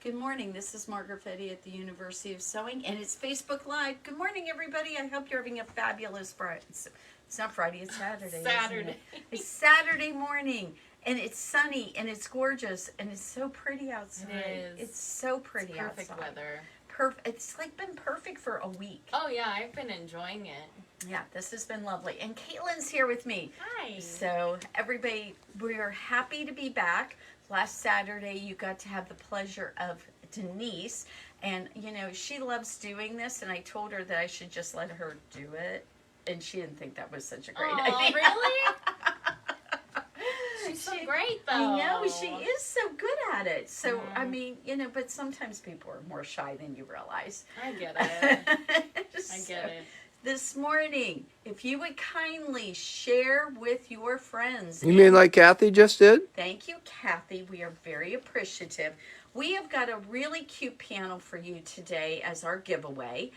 Good morning. This is Margaret Fetty at the University of Sewing, and it's Facebook Live. Good morning, everybody. I hope you're having a fabulous Friday. It's not Friday, it's Saturday. Saturday. It's Saturday morning, and it's sunny, and it's gorgeous, and it's so pretty outside. It is. It's so pretty Perfect outside. weather. It's like been perfect for a week. Oh yeah, I've been enjoying it. Yeah, this has been lovely. And Caitlin's here with me. Hi. So everybody, we're happy to be back. Last Saturday, you got to have the pleasure of Denise. And, you know, she loves doing this. And I told her that I should just let her do it. And she didn't think that was such a great idea. Really? She's so great, though. I know, she is so good at it. So, I mean, you know, but sometimes people are more shy than you realize. I get it. I get it. This morning, if you would kindly share with your friends. You mean like Kathy just did? Thank you, Kathy. We are very appreciative. We have got a really cute panel for you today as our giveaway.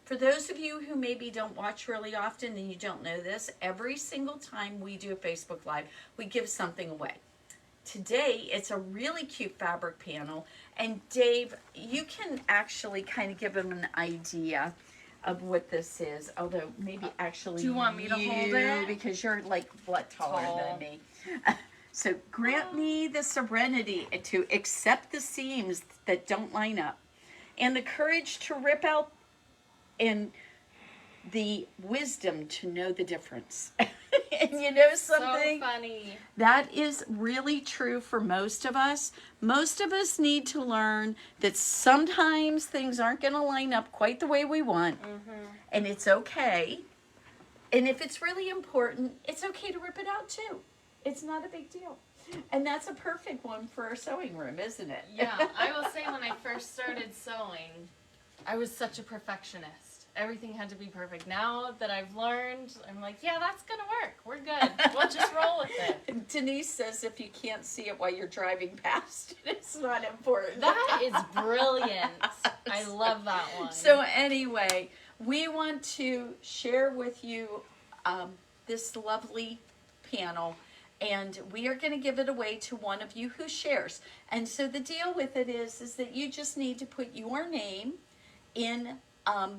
For those of you who maybe don't watch really often and you don't know this, every single time we do a Facebook Live, we give something away. Today, it's a really cute fabric panel. And Dave, you can actually kind of give them an idea of what this is, although maybe actually Do you want me to hold it? Because you're like what taller than me. So grant me the serenity to accept the seams that don't line up and the courage to rip out and the wisdom to know the difference. And you know something? So funny. That is really true for most of us. Most of us need to learn that sometimes things aren't going to line up quite the way we want. And it's okay. And if it's really important, it's okay to rip it out too. It's not a big deal. And that's a perfect one for our sewing room, isn't it? Yeah, I will say when I first started sewing, I was such a perfectionist. Everything had to be perfect. Now that I've learned, I'm like, yeah, that's going to work. We're good. We'll just roll with it. Denise says if you can't see it while you're driving past, it's not important. That is brilliant. I love that one. So anyway, we want to share with you this lovely panel, and we are going to give it away to one of you who shares. And so the deal with it is that you just need to put your name in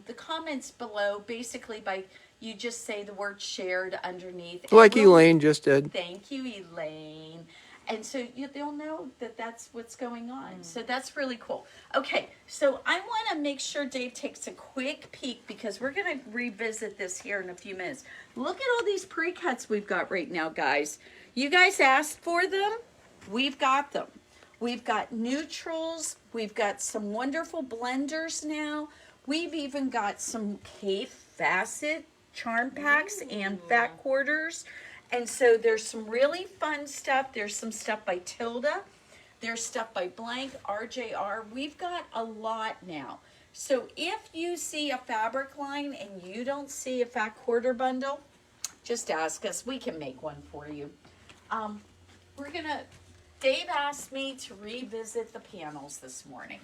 the comments below, basically by you just say the word shared underneath. Like Elaine just did. Thank you, Elaine. And so they'll know that that's what's going on. So that's really cool. Okay, so I want to make sure Dave takes a quick peek because we're going to revisit this here in a few minutes. Look at all these pre-cuts we've got right now, guys. You guys asked for them. We've got them. We've got neutrals. We've got some wonderful blenders now. We've even got some Cape Facet charm packs and fat quarters. And so there's some really fun stuff. There's some stuff by Tilda. There's stuff by Blank, RJR. We've got a lot now. So if you see a fabric line and you don't see a fat quarter bundle, just ask us. We can make one for you. Dave asked me to revisit the panels this morning.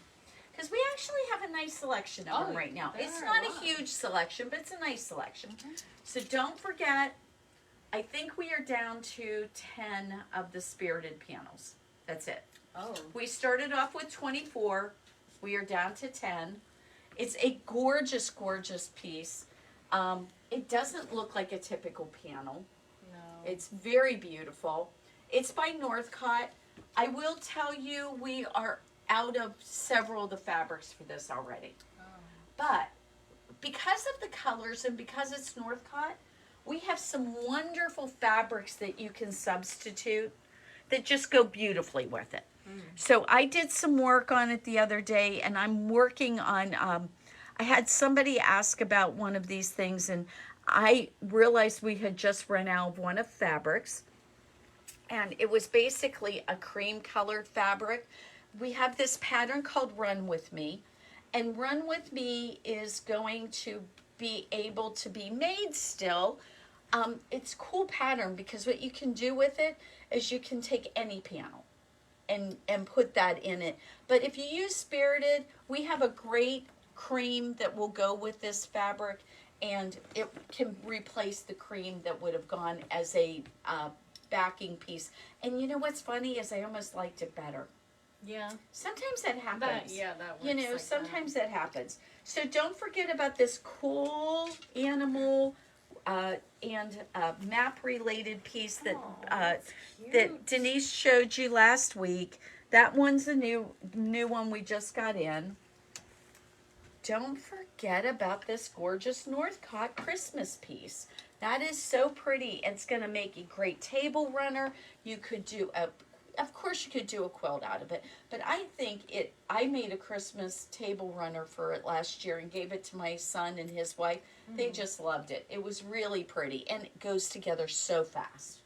Because we actually have a nice selection of them right now. It's not a huge selection, but it's a nice selection. So don't forget, I think we are down to 10 of the spirited panels. That's it. Oh. We started off with 24. We are down to 10. It's a gorgeous, gorgeous piece. It doesn't look like a typical panel. No. It's very beautiful. It's by Northcott. I will tell you, we are out of several of the fabrics for this already. But because of the colors and because it's Northcott, we have some wonderful fabrics that you can substitute that just go beautifully with it. So I did some work on it the other day, and I'm working on, I had somebody ask about one of these things, and I realized we had just run out of one of fabrics, and it was basically a cream colored fabric. We have this pattern called Run With Me, and Run With Me is going to be able to be made still. It's a cool pattern because what you can do with it is you can take any panel and put that in it. But if you use Spirited, we have a great cream that will go with this fabric, and it can replace the cream that would have gone as a backing piece. And you know what's funny is I almost liked it better. Yeah. Sometimes that happens. That works. You know, like sometimes that happens. So don't forget about this cool animal and map-related piece that that's that cute. Denise showed you last week. That one's a new one we just got in. Don't forget about this gorgeous Northcott Christmas piece. That is so pretty. It's going to make a great table runner. You could do of course you could do a quilt out of it, but I made a Christmas table runner for it last year and gave it to my son and his wife. They just loved it. It was really pretty, and it goes together so fast.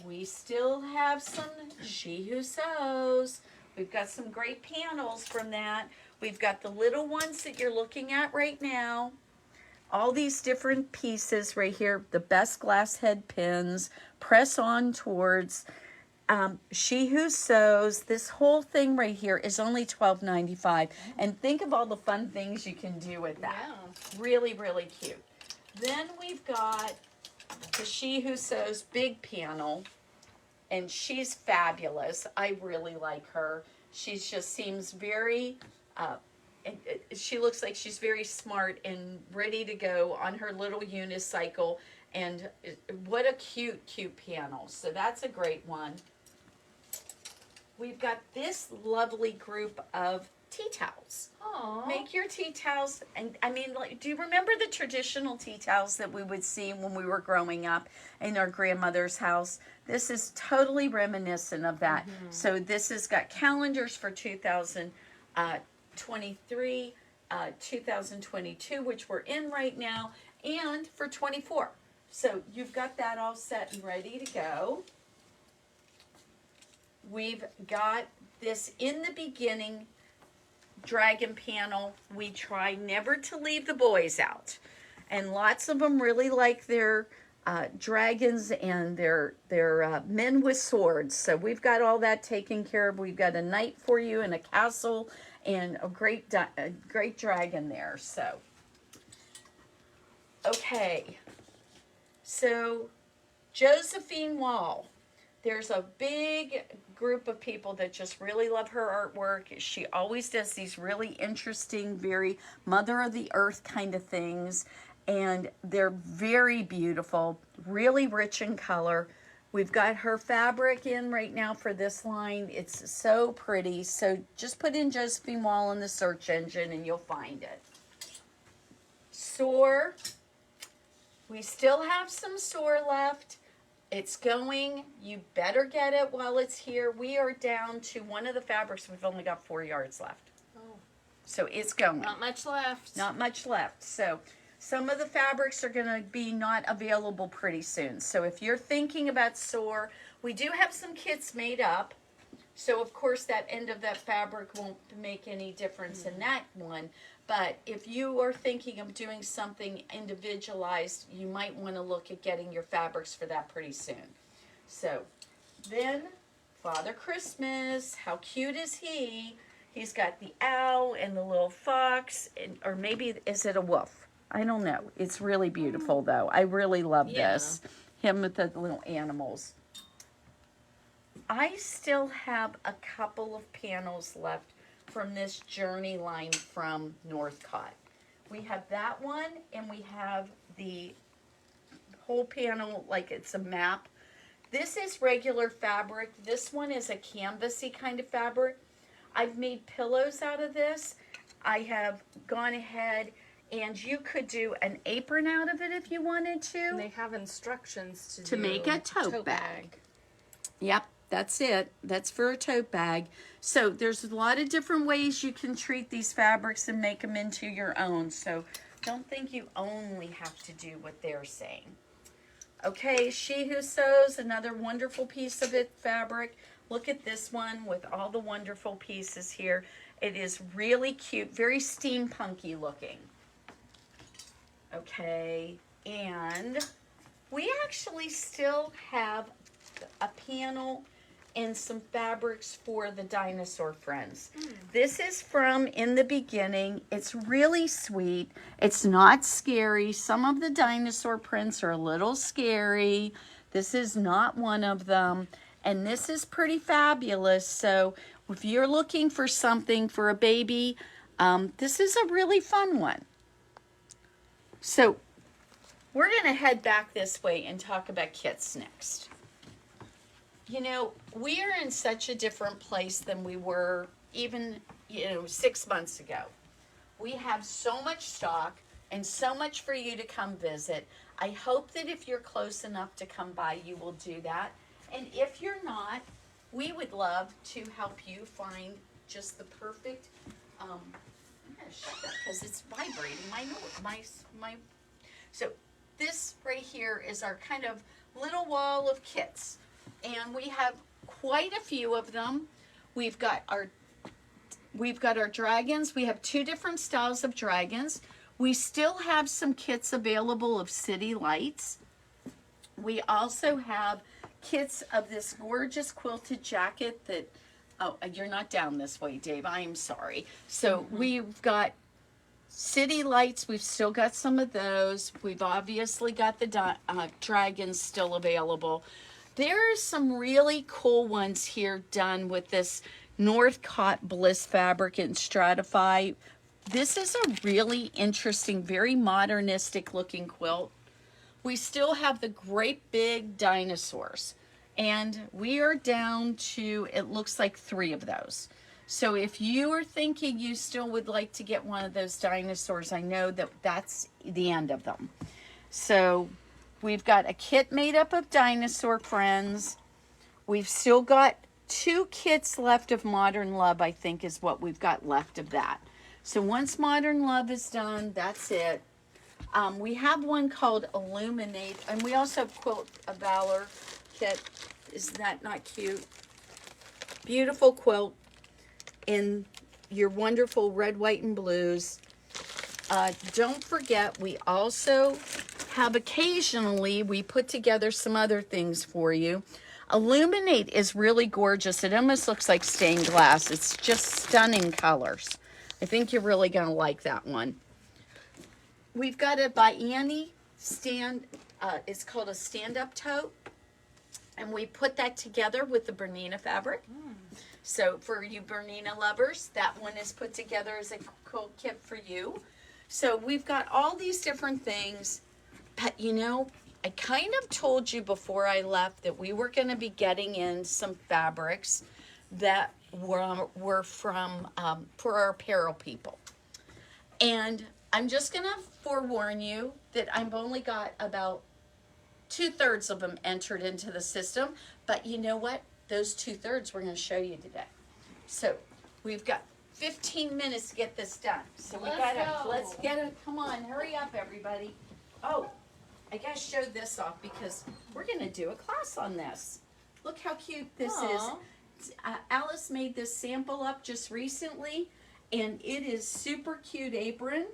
We still have some She Who Sews. We've got some great panels from that. We've got the little ones that you're looking at right now. All these different pieces right here. The best glass head pins. Press on towards. She Who Sews. This whole thing right here is only $12.95. And think of all the fun things you can do with that. Yeah. Really, really cute. Then we've got the She Who Sews big panel. And she's fabulous. I really like her. She just seems very, she looks like she's very smart and ready to go on her little unicycle. And what a cute, cute panel. So that's a great one. We've got this lovely group of tea towels. Aww. Make your tea towels, and I mean, like, do you remember the traditional tea towels that we would see when we were growing up in our grandmother's house? This is totally reminiscent of that. So this has got calendars for 2023, 2022, which we're in right now, and for 24. So you've got that all set and ready to go. We've got this in the beginning dragon panel. We try never to leave the boys out, and lots of them really like their dragons and their men with swords. So we've got all that taken care of. We've got a knight for you and a castle and a great dragon there. So okay, so Josephine Wall. There's a big group of people that just really love her artwork. She always does these really interesting, very Mother of the Earth kind of things. And they're very beautiful, really rich in color. We've got her fabric in right now for this line. It's so pretty. So just put in Josephine Wall in the search engine and you'll find it. Soar. We still have some soar left. It's going. You better get it while it's here. We are down to one of the fabrics. We've only got 4 yards left. Oh. So it's going. Not much left. Not much left. So some of the fabrics are going to be not available pretty soon. So if you're thinking about soar, we do have some kits made up. So of course that end of that fabric won't make any difference in that one. But if you are thinking of doing something individualized, you might want to look at getting your fabrics for that pretty soon. So then Father Christmas, how cute is he? He's got the owl and the little fox, or maybe is it a wolf? I don't know. It's really beautiful though. I really love this. Him with the little animals. I still have a couple of panels left from this journey line from Northcott. We have that one, and we have the whole panel like it's a map. This is regular fabric. This one is a canvasy kind of fabric. I've made pillows out of this. I have gone ahead, and you could do an apron out of it if you wanted to. And they have instructions to make a tote bag. Yep. That's it. That's for a tote bag. So there's a lot of different ways you can treat these fabrics and make them into your own. So don't think you only have to do what they're saying. Okay, She Who Sews, another wonderful piece of it fabric. Look at this one with all the wonderful pieces here. It is really cute, very steampunky looking. Okay, and we actually still have a panel and some fabrics for the dinosaur friends. This is from In the Beginning. It's really sweet. It's not scary. Some of the dinosaur prints are a little scary. This is not one of them. And this is pretty fabulous. So if you're looking for something for a baby, this is a really fun one. So we're going to head back this way and talk about kits next. You know, we are in such a different place than we were even, 6 months ago. We have so much stock and so much for you to come visit. I hope that if you're close enough to come by, you will do that. And if you're not, we would love to help you find just the perfect, I'm going to shut that because it's vibrating. So this right here is our kind of little wall of kits. And we have quite a few of them. We've got our dragons. We have 2 different styles of dragons. We still have some kits available of city lights. We also have kits of this gorgeous quilted jacket that, oh, you're not down this way, Dave. I'm sorry. So we've got city lights. We've still got some of those. We've obviously got the dragons still available. There are some really cool ones here done with this Northcott Bliss fabric in Stratify. This is a really interesting, very modernistic looking quilt. We still have the great big dinosaurs, and we are down to, it looks like 3 of those. So if you are thinking you still would like to get one of those dinosaurs, I know that that's the end of them. So we've got a kit made up of dinosaur friends. We've still got 2 kits left of Modern Love, I think is what we've got left of that. So once Modern Love is done, that's it. We have one called Illuminate, and we also have Quilt a Valor kit. Isn't that not cute? Beautiful quilt in your wonderful red, white, and blues. Don't forget, we also have occasionally, we put together some other things for you. Illuminate is really gorgeous. It almost looks like stained glass. It's just stunning colors. I think you're really going to like that one. We've got it by Annie it's called a stand-up tote. And we put that together with the Bernina fabric. So for you Bernina lovers, that one is put together as a cool kit for you. So we've got all these different things. But I kind of told you before I left that we were going to be getting in some fabrics that were from for our apparel people. And I'm just going to forewarn you that I've only got about 2/3 of them entered into the system. But you know what? Those 2/3 we're going to show you today. So we've got 15 minutes to get this done. So let's get it. Come on, hurry up, everybody. Oh, I gotta show this off because we're gonna do a class on this. Look how cute this is. Alice made this sample up just recently, and it is super cute apron.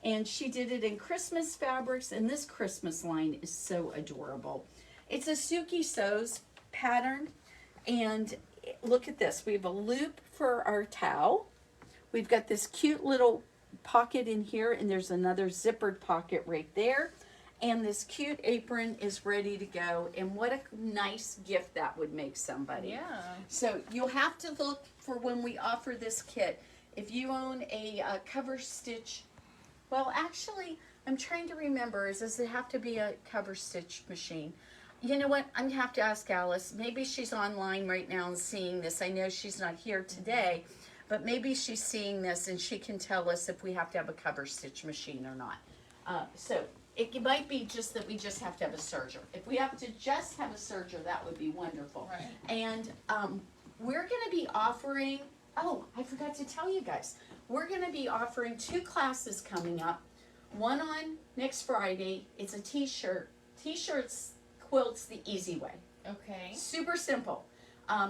And she did it in Christmas fabrics, and this Christmas line is so adorable. It's a Suki Sews pattern, and look at this. We have a loop for our towel. We've got this cute little pocket in here, and there's another zippered pocket right there. And this cute apron is ready to go. And what a nice gift that would make somebody. Yeah. So you'll have to look for when we offer this kit. If you own a cover stitch, well, actually, I'm trying to remember, does it have to be a cover stitch machine? You know what? I'm going to have to ask Alice. Maybe she's online right now and seeing this. I know she's not here today, but maybe she's seeing this and she can tell us if we have to have a cover stitch machine or not. So it might be just that we just have to have a serger. If we have to just have a serger, that would be wonderful. Right. And we're going to be offering, oh, I forgot to tell you guys. We're going to be offering 2 classes coming up. One on next Friday. It's a t-shirt. T-shirts quilts the easy way. Okay. Super simple.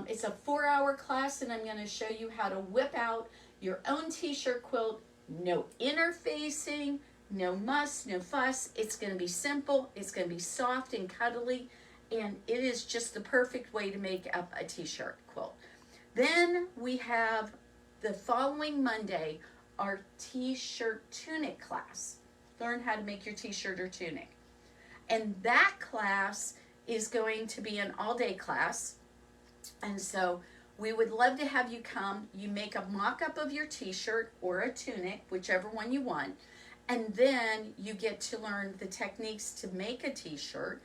It's a 4-hour class, and I'm going to show you how to whip out your own t-shirt quilt. No interfacing, no muss, no fuss. It's going to be simple. It's going to be soft and cuddly, and it is just the perfect way to make up a t-shirt quilt. Then we have the following Monday our t-shirt tunic class. Learn how to make your t-shirt or tunic. And that class is going to be an all-day class. And so we would love to have you come. You make a mock-up of your t-shirt or a tunic, whichever one you want. And then you get to learn the techniques to make a t-shirt.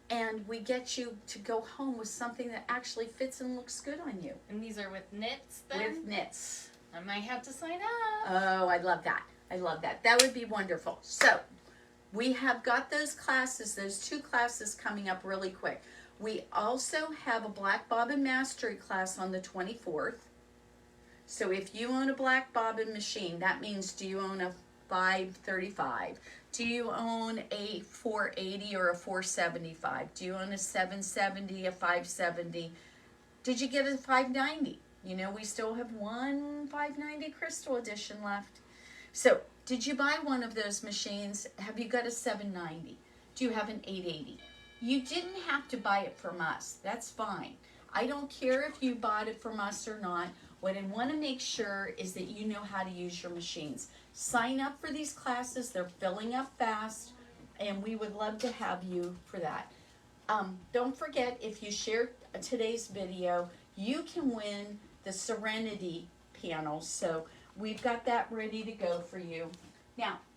And we get you to go home with something that actually fits and looks good on you. And these are with knits then? With knits. I might have to sign up. Oh, I love that. I love that. That would be wonderful. So, we have got those classes, those 2 classes coming up really quick. We also have a black bobbin mastery class on the 24th. So if you own a black bobbin machine, that means do you own a 535? Do you own a 480 or a 475? Do you own a 770, a 570? Did you get a 590? You know, we still have one 590 Crystal Edition left. So, did you buy one of those machines? Have you got a 790? Do you have an 880? You didn't have to buy it from us. That's fine. I don't care if you bought it from us or not. What I want to make sure is that you know how to use your machines. Sign up for these classes. They're filling up fast, and we would love to have you for that. Don't forget, if you share today's video, you can win the Serenity panel. So we've got that ready to go for you.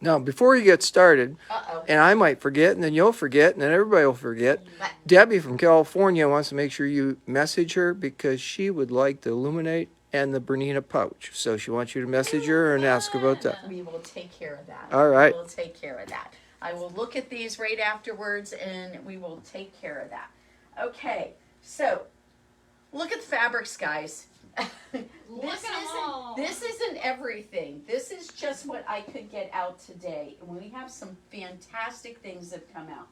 Now, before you get started, Uh-oh. and I might forget, and then you'll forget, and then everybody will forget, Debbie from California wants to make sure you message her because she would like the Illuminate and the Bernina pouch. So she wants you to message her and ask about that. We will take care of that. All right. We will take care of that. I will look at these right afterwards, and we will take care of that. Okay, so look at the fabrics, guys. This isn't everything. This is just what I could get out today. And we have some fantastic things that come out.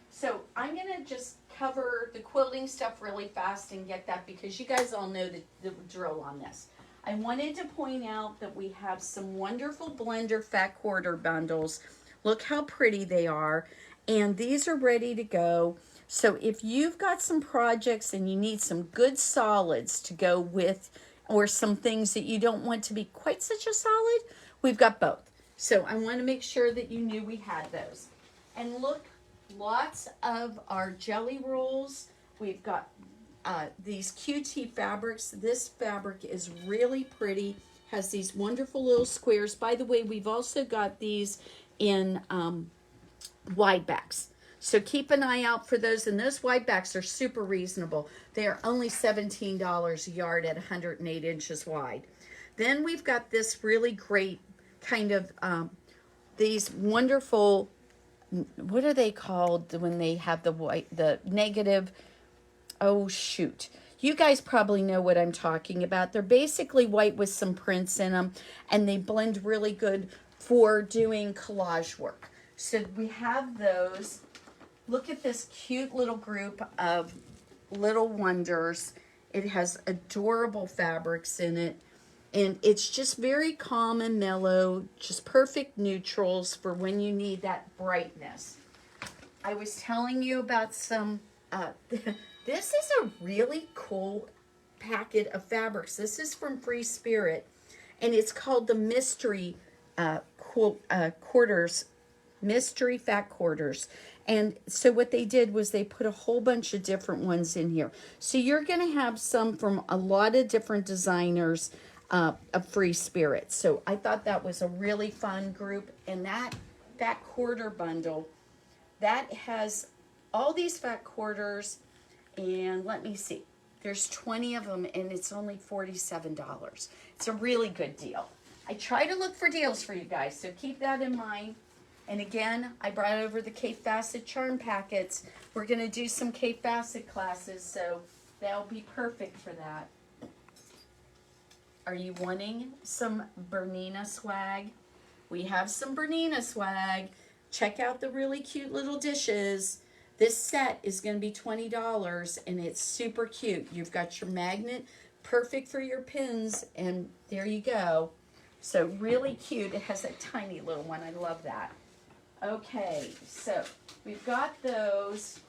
So I'm going to just cover the quilting stuff really fast and get that because you guys all know the drill on this. I wanted to point out that we have some wonderful blender fat quarter bundles. Look how pretty they are. And these are ready to go. So if you've got some projects and you need some good solids to go with, or some things that you don't want to be quite such a solid, we've got both. So I want to make sure that you knew we had those. And look, lots of our jelly rolls. We've got these QT fabrics. This fabric is really pretty, has these wonderful little squares. By the way, we've also got these in wide backs. So keep an eye out for those, and those wide backs are super reasonable. They are only $17 a yard at 108 inches wide. Then we've got this really great kind of, these wonderful, what are they called when they have the white, the negative, oh shoot. You guys probably know what I'm talking about. They're basically white with some prints in them, and they blend really good for doing collage work. So we have those. Look at this cute little group of little wonders. It has adorable fabrics in it. And it's just very calm and mellow, just perfect neutrals for when you need that brightness. I was telling you about some, this is a really cool packet of fabrics. This is from Free Spirit, and it's called the Mystery Quarters, Mystery Fat Quarters. And so what they did was they put a whole bunch of different ones in here. So you're going to have some from a lot of different designers of Free Spirit. So I thought that was a really fun group. And that fat quarter bundle, that has all these fat quarters. And let me see. There's 20 of them, and it's only $47. It's a really good deal. I try to look for deals for you guys, so keep that in mind. And again, I brought over the Cape Bassett charm packets. We're going to do some Cape Bassett classes, so that'll be perfect for that. Are you wanting some Bernina Swag? We have some Bernina Swag. Check out the really cute little dishes. This set is going to be $20, and it's super cute. You've got your magnet, perfect for your pins, and there you go. So really cute. It has a tiny little one. I love that. Okay, so we've got those.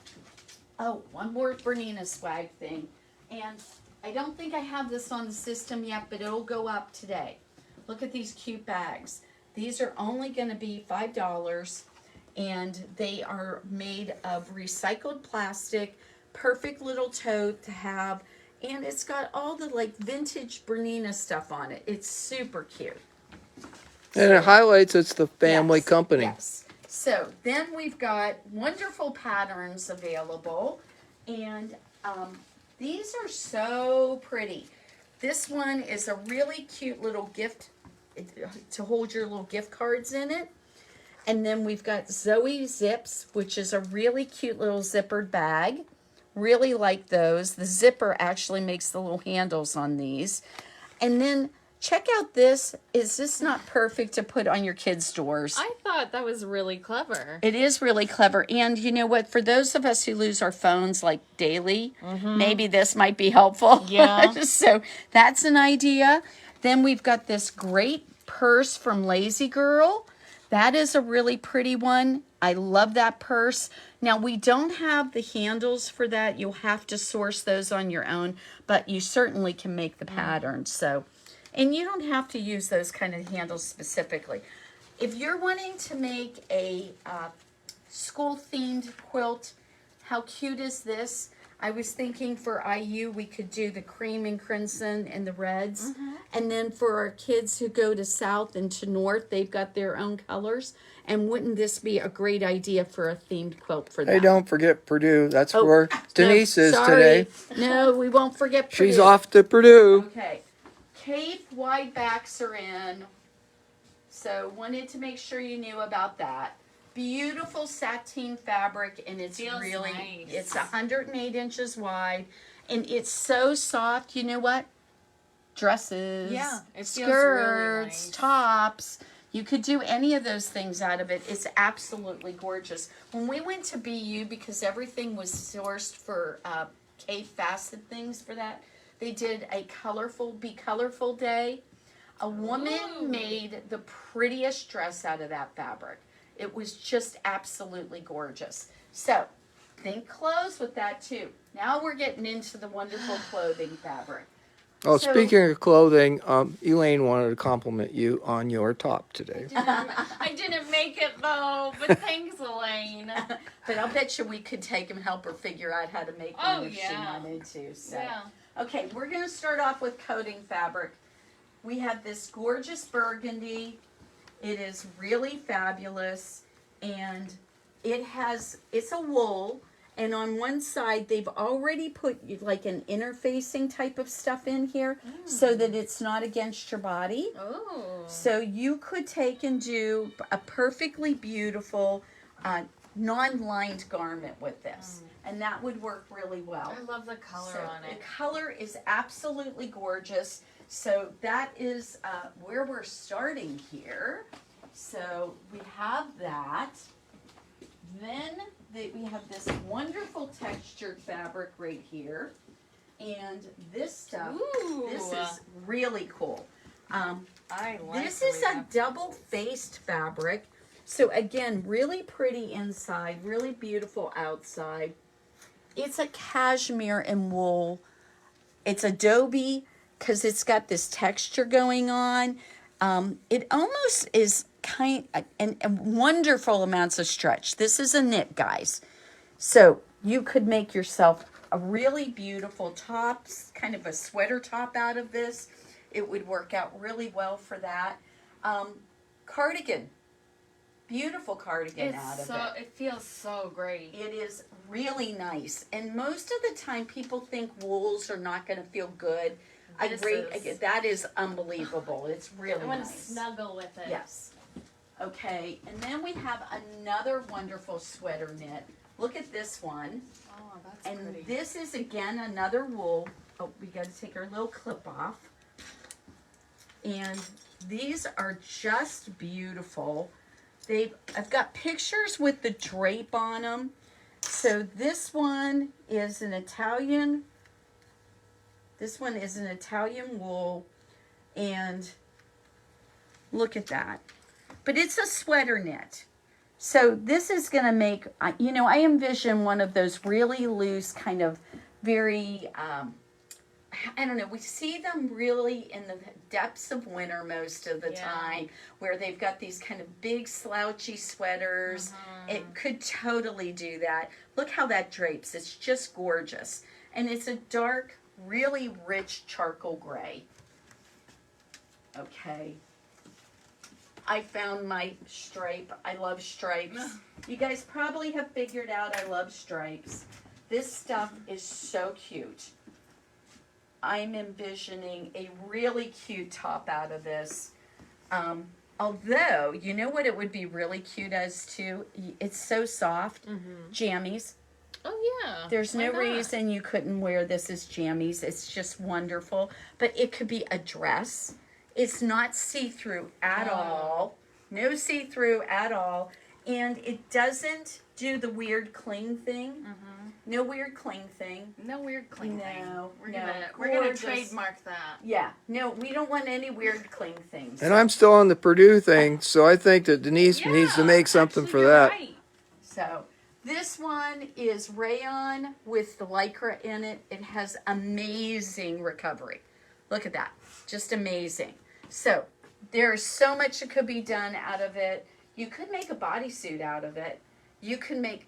Oh, one more Bernina Swag thing. And I don't think I have this on the system yet, but it'll go up today. Look at these cute bags. These are only going to be $5, and they are made of recycled plastic, perfect little tote to have. And it's got all the like vintage Bernina stuff on it. It's super cute. And it highlights it's the family Yes, company. Yes. So then we've got wonderful patterns available. And these are so pretty. This one is a really cute little gift to hold your little gift cards in it. And then we've got Zoe Zips, which is a really cute little zippered bag. Really like those. The zipper actually makes the little handles on these. And then check out this. Is this not perfect to put on your kids' doors? I thought that was really clever. It is really clever. And you know what? For those of us who lose our phones like daily, maybe this might be helpful. Yeah. So that's an idea. Then we've got this great purse from Lazy Girl. That is a really pretty one. I love that purse. Now, we don't have the handles for that. You'll have to source those on your own, but you certainly can make the pattern. So, and you don't have to use those kind of handles specifically. If you're wanting to make a school-themed quilt, how cute is this? I was thinking for IU, we could do the cream and crimson and the reds. And then for our kids who go to South and to North, they've got their own colors. And wouldn't this be a great idea for a themed quilt for them? Hey, don't forget Purdue. That's where Denise is sorry. today. No, we won't forget Purdue. She's off to Purdue. Okay. Cape wide backs are in. So wanted to make sure you knew about that. Beautiful sateen fabric, and it's Feels really nice. it's 108 inches wide, and it's so soft. You know what? Dresses, Yeah, it feels skirts, really nice. tops. You could do any of those things out of it. It's absolutely gorgeous. When we went to BU, because everything was sourced for Cape facet things for that, they did a Be Colorful day. A woman Ooh. made the prettiest dress out of that fabric. It was just absolutely gorgeous. So, think clothes with that too. Now we're getting into the wonderful clothing fabric. Oh, So- speaking of clothing, Elaine wanted to compliment you on your top today. I didn't make it though, but thanks, Elaine. But I'll bet you we could take and help her figure out how to make Oh, them if she yeah. wanted to. So. Yeah. Okay, we're going to start off with coating fabric. We have this gorgeous burgundy. It is really fabulous, and it's a wool, and on one side they've already put like an interfacing type of stuff in here so that it's not against your body. Oh. So you could take and do a perfectly beautiful non-lined garment with this, and that would work really well. I love the color So on the it. color is absolutely gorgeous. So that is where we're starting here. So we have that. Then we have this wonderful textured fabric right here. And this stuff, Ooh. this is really cool. I like This is a double-faced fabric. So again, really pretty inside, really beautiful outside. It's a cashmere and wool. It's adobe because it's got this texture going on. It almost is and wonderful amounts of stretch. This is a knit, guys. So you could make yourself a really beautiful top, kind of a sweater top out of this. It would work out really well for that. Cardigan. Beautiful cardigan out of it. It feels so great. It is really nice. And most of the time people think wools are not going to feel good. That is unbelievable. It's really I want to nice. snuggle with it. Yes. Okay, and then we have another wonderful sweater knit. Look at this one. Oh, that's And pretty. this is again another wool. Oh, we got to take our little clip off. And these are just beautiful. I've got pictures with the drape on them. So this one is an Italian. This one is an Italian wool, and look at that. But it's a sweater knit. So this is going to make, I envision one of those really loose kind of very, I don't know, we see them really in the depths of winter most of the time, where they've got these kind of big slouchy sweaters. It could totally do that. Look how that drapes. It's just gorgeous. And it's a dark really rich charcoal gray. Okay. I found my stripe. I love stripes. You guys probably have figured out I love stripes. This stuff is so cute. I'm envisioning a really cute top out of this. Although, you know what it would be really cute as too? It's so soft. Jammies. Oh, yeah. There's Why no not? reason you couldn't wear this as jammies. It's just wonderful. But it could be a dress. It's not see-through at all. No see-through at all. And it doesn't do the weird cling thing. No weird cling thing. No weird cling thing. No, We're no. gonna Gorgeous. trademark that. Yeah. No, we don't want any weird cling things. And I'm still on the Purdue thing, so I think that Denise needs to make something actually, for you're that. right. So this one is rayon with the lycra in it. It has amazing recovery. Look at that. Just amazing. So there's so much that could be done out of it. You could make a bodysuit out of it. You could make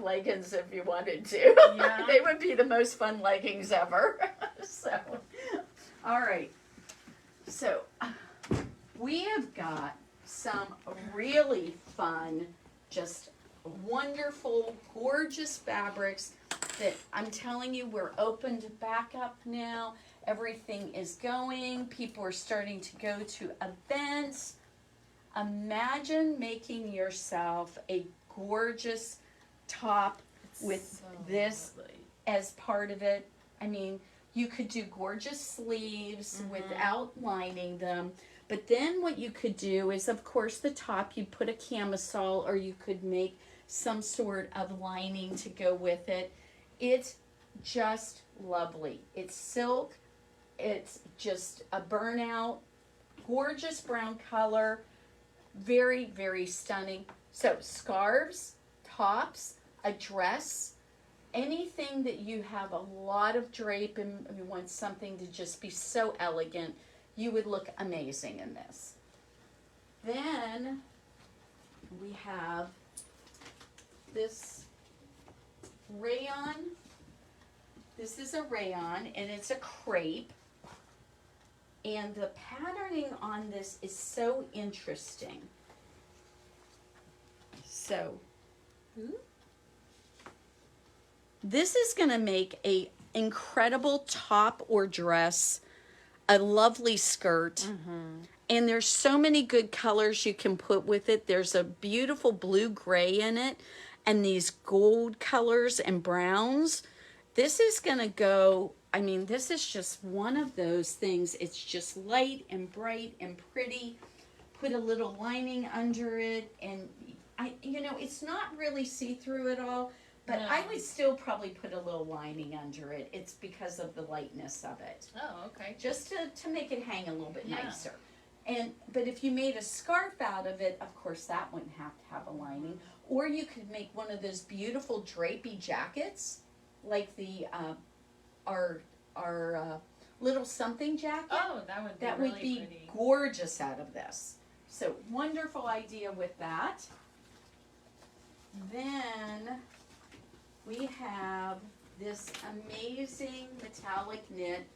leggings if you wanted to. Yeah. They would be the most fun leggings ever. So, all right. So we have got some really fun, just wonderful, gorgeous fabrics that I'm telling you, we're opened back up now. Everything is going. People are starting to go to events. Imagine making yourself a gorgeous top with this as part of it. I mean, you could do gorgeous sleeves without lining them. But then what you could do is, of course, the top, you put a camisole, or you could make some sort of lining to go with it. It's just lovely. It's silk. It's just a burnout, gorgeous brown color, very, very stunning. So scarves, tops, a dress, anything that you have a lot of drape and you want something to just be so elegant, you would look amazing in this. Then we have this rayon. This is a rayon and it's a crepe. And the patterning on this is so interesting. So, this is going to make a incredible top or dress, a lovely skirt. And there's so many good colors you can put with it. There's a beautiful blue-gray in it and these gold colors and browns. This is going to go, I mean, this is just one of those things. It's just light and bright and pretty. Put a little lining under it, and it's not really see-through at all, but I would still probably put a little lining under it. It's because of the lightness of it. Oh, okay. Just to make it hang a little bit nicer. But if you made a scarf out of it, of course that wouldn't have to have a lining. Or you could make one of those beautiful drapey jackets, like the our little something jacket. Oh, that would be really pretty. Gorgeous out of this. So wonderful idea with that. Then we have this amazing metallic knit.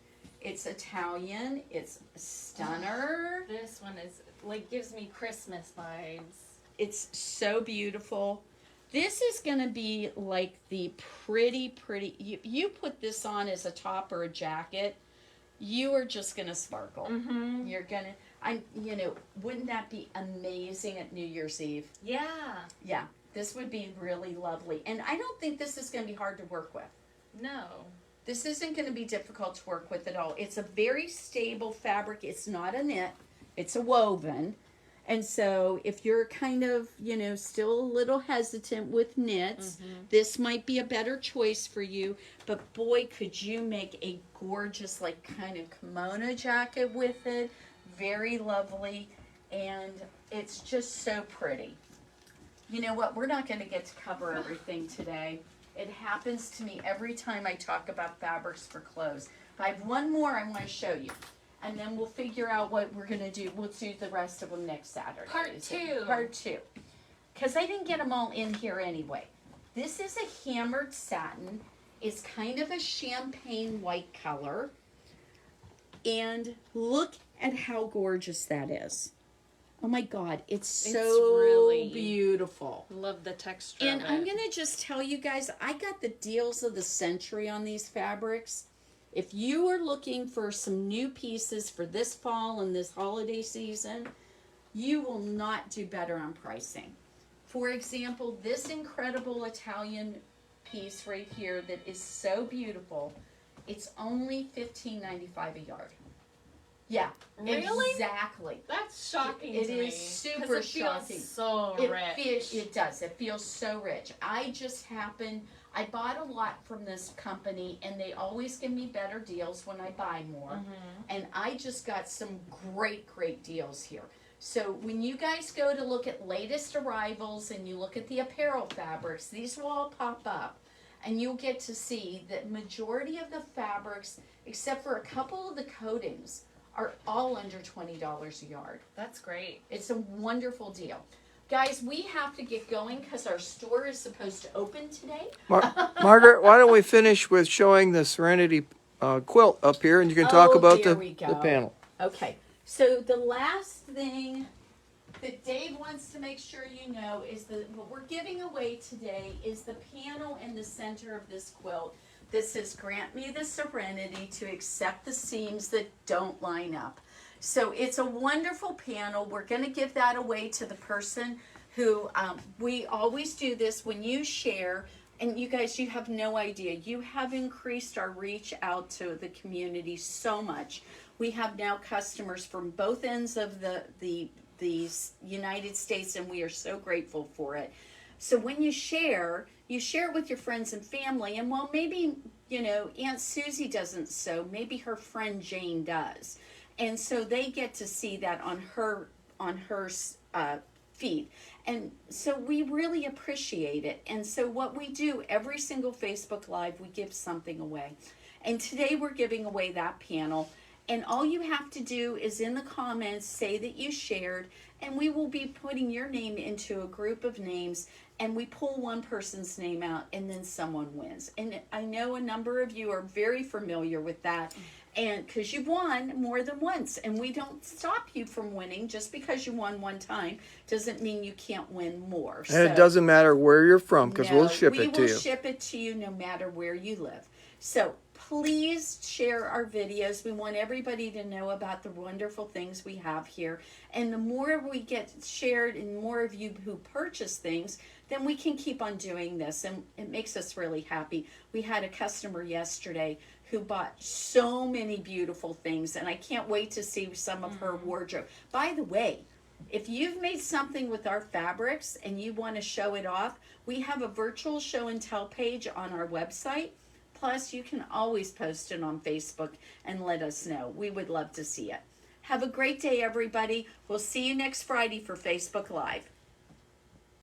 It's Italian. It's Stunner. This one is gives me Christmas vibes. It's so beautiful. This is going to be like the pretty, you put this on as a top or a jacket, you are just going to sparkle. You're going to, wouldn't that be amazing at New Year's Eve? Yeah. Yeah, this would be really lovely. And I don't think this is going to be hard to work with. No. This isn't going to be difficult to work with at all. It's a very stable fabric. It's not a knit. It's a woven. And so if you're kind of, still a little hesitant with knits, this might be a better choice for you. But boy, could you make a gorgeous, kind of kimono jacket with it. Very lovely. And it's just so pretty. You know what? We're not going to get to cover everything today. It happens to me every time I talk about fabrics for clothes. But I have one more I want to show you. And then we'll figure out what we're going to do. We'll do the rest of them next Saturday. Part 2. Part 2. Because I didn't get them all in here anyway. This is a hammered satin. It's kind of a champagne white color. And look at how gorgeous that is. Oh my God, it's so really beautiful. Love the texture. And of I'm it. going to just tell you guys, I got the deals of the century on these fabrics. If you are looking for some new pieces for this fall and this holiday season, you will not do better on pricing. For example, this incredible Italian piece right here that is so beautiful, it's only $15.95 a yard. Yeah, Really? Exactly. That's shocking It to me. is 'cause super it feels shocking. so rich. It does. It feels so rich. I bought a lot from this company, and they always give me better deals when I buy more. Mm-hmm. And I just got some great deals here. So when you guys go to look at latest arrivals and you look at the apparel fabrics, these will all pop up. And you'll get to see that majority of the fabrics, except for a couple of the coatings, are all under $20 a yard. That's great. It's a wonderful deal. Guys, we have to get going because our store is supposed to open today. Margaret, why don't we finish with showing the Serenity quilt up here, and you can talk about there the we go. panel. Okay, so the last thing that Dave wants to make sure you know is that what we're giving away today is the panel in the center of this quilt that says, "Grant me the serenity to accept the seams that don't line up." So it's a wonderful panel. We're going to give that away to the person who, we always do this when you share, and you guys, you have no idea. You have increased our reach out to the community so much. We have now customers from both ends of the United States, and we are so grateful for it. So when you share it with your friends and family, and well, maybe, Aunt Susie doesn't sew, maybe her friend Jane does. And so they get to see that on her feed. And so we really appreciate it. And so what we do, every single Facebook Live, we give something away. And today we're giving away that panel. And all you have to do is in the comments say that you shared, and we will be putting your name into a group of names, and we pull one person's name out, and then someone wins. And I know a number of you are very familiar with that, and because you've won more than once, and we don't stop you from winning. Just because you won one time doesn't mean you can't win more. And it doesn't matter where you're from, because we'll ship it to you. We will ship it to you no matter where you live. So please share our videos. We want everybody to know about the wonderful things we have here. And the more we get shared and more of you who purchase things, then we can keep on doing this. And it makes us really happy. We had a customer yesterday who bought so many beautiful things, and I can't wait to see some of her wardrobe. By the way, if you've made something with our fabrics and you want to show it off, we have a virtual show and tell page on our website. Plus, you can always post it on Facebook and let us know. We would love to see it. Have a great day, everybody. We'll see you next Friday for Facebook Live.